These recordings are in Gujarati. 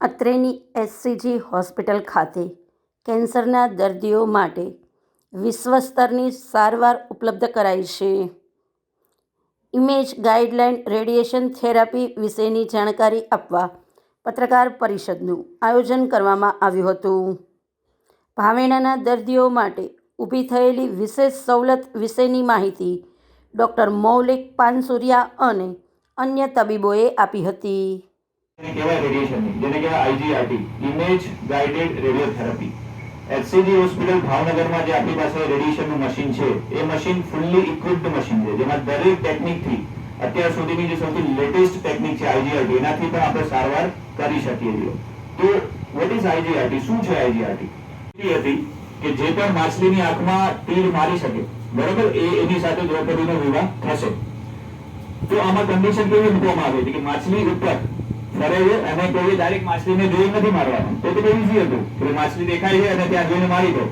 અત્રેની એસસીજી હોસ્પિટલ ખાતે કેન્સરના દર્દીઓ માટે વિશ્વ સ્તરની સારવાર ઉપલબ્ધ કરાઈ છે. ઇમેજ ગાઈડલાઇન રેડિયેશન થેરાપી વિશેની જાણકારી આપવા પત્રકાર પરિષદનું આયોજન કરવામાં આવ્યું હતું. ભાવેણાના દર્દીઓ માટે ઊભી થયેલી વિશેષ સવલત વિશેની માહિતી ડૉક્ટર મૌલિક પાનસુરિયા અને અન્ય તબીબોએ આપી હતી. કહેવાય રેડિયેશન, જેને કહેવાય IGRT, image guided radiotherapy. HCG hospital ભાવનગરમાં જે આપણી પાસે રેડિયેશનનું મશીન છે, એ મશીન ફૂલ્લી ઇક્વિપ્ડ મશીન છે, જેમાં દરેક ટેકનિકથી અત્યાર સુધીની જે સૌથી લેટેસ્ટ ટેકનિક છે IGRT, એનાથી પણ આપણે સારવાર કરી શકીએ છીએ. તો વોટ ઇઝ IGRT? શું છે IGRT? એ હતી કે જે પણ માછલીની આંખમાં તીર મારી શકે, બરાબર, એની સાથે દ્રૌપદીનો વિવાહ થશે. તો આમાં કન્ડિશન કેવી મૂકવામાં આવી હતી કે માછલી ઉપર ફરે છે અને કોઈ ડાયરેક્ટ માછલીને જોઈ નથી મારવાનું. તો ઈઝી હતું કે માછલી દેખાય છે અને ત્યાં જોઈને મારી દો,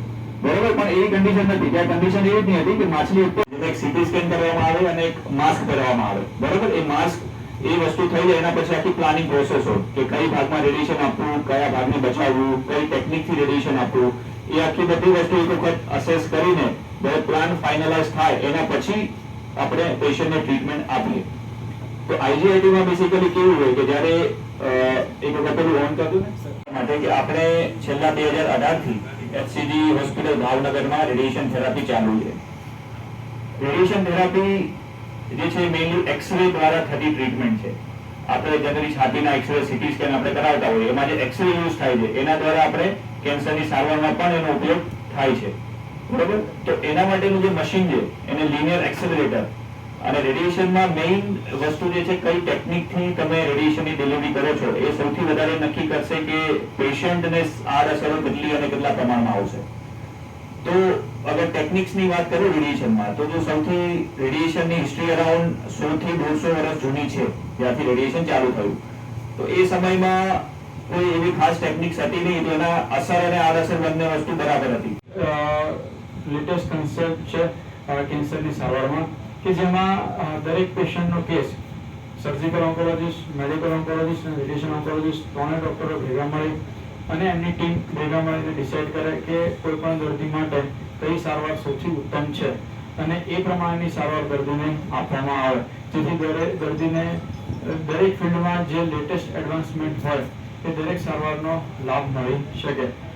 બરોબર. પણ એવી કન્ડિશન નથી. ત્યાં કન્ડિશન એવી જ નહીં હતી કે માછલી ઉપર એક સીટી સ્કેન કરવામાં આવે અને એક માસ્ક પહેરવામાં આવે, બરોબર. એ માસ્ક એ વસ્તુ થઈ જાય એના પછી આખી પ્લાનિંગ પ્રોસેસ હોય કે કઈ ભાગમાં રેડિયેશન આપવું, કયા ભાગને બચાવવું, કઈ ટેકનિકથી રેડિયેશન આપવું, એ આખી બધી વસ્તુ એક વખત અસેસ કરીને જ્યારે પ્લાન ફાઇનલાઇઝ થાય એના પછી આપણે પેશન્ટને ટ્રીટમેન્ટ આપીએ. તો IGRTમાં બેસિકલી કેવું હોય કે જ્યારે એક વખત પેલું ઓન કરતું ને માટે કે આપણે છેલ્લા 2018 થી એચસીજી હોસ્પિટલ ભાવનગરમાં રેડિયેશન થેરાપી ચાલુ છે. રેડિયેશન થેરાપી જે છે મેઇનલી એક્સરે દ્વારા થતી ટ્રીટમેન્ટ છે. આપણે જનરલી છાતીના એક્સરે, સીટી સ્કેન આપણે કરાવતા હોઈએ, એમાં જે એક્સરે યુઝ થાય છે એના દ્વારા આપણે કેન્સરની સારવારમાં પણ એનો ઉપયોગ થાય છે, બરાબર. તો એના માટેનું જે મશીન છે એને લિનિયર એક્સેલરેટર, અને રેડિયેશનમાં મેઇન વસ્તુ જે છે કઈ ટેકનિકથી તમે રેડિયેશનની ડિલિવરી કરો છો એ સૌથી વધારે નક્કી કરશે કે પેશન્ટને આડઅસરો કેટલી અને કેટલા પ્રમાણમાં આવશે. તો અગર ટેકનિક્સની વાત કરું રેડિયેશનમાં, તો જો સૌથી રેડિયેશનની હિસ્ટ્રી અરાઉન્ડ 100 થી 150 વર્ષ જૂની છે, જ્યાંથી રેડિયેશન ચાલુ થયું. તો એ સમયમાં કોઈ એવી ખાસ ટેકનિક્સ હતી નહીં, તો એના અસર અને આડઅસર બંને વસ્તુ બરાબર હતી. લેટેસ્ટ કન્સેપ્ટ છે કેન્સરની સારવારમાં કે જેમાં દરેક પેશન્ટનો case surgical oncologist, medical oncologist અને રેડિયેશન ઓન્કોલોજીસ્ટ ત્રણેય ડૉક્ટરો ભેગા મળી અને એમની ટીમ ભેગા મળીને ડિસાઇડ કરે કે કોઈ પણ દર્દી માટે કઈ સારવાર સૌથી ઉત્તમ છે અને એ પ્રમાણેની સારવાર દર્દીને આપવામાં આવે, જેથી દર્દીને દરેક ફિલ્ડમાં જે લેટેસ્ટ એડવાન્સમેન્ટ હોય એ દરેક સારવારનો લાભ મળી શકે.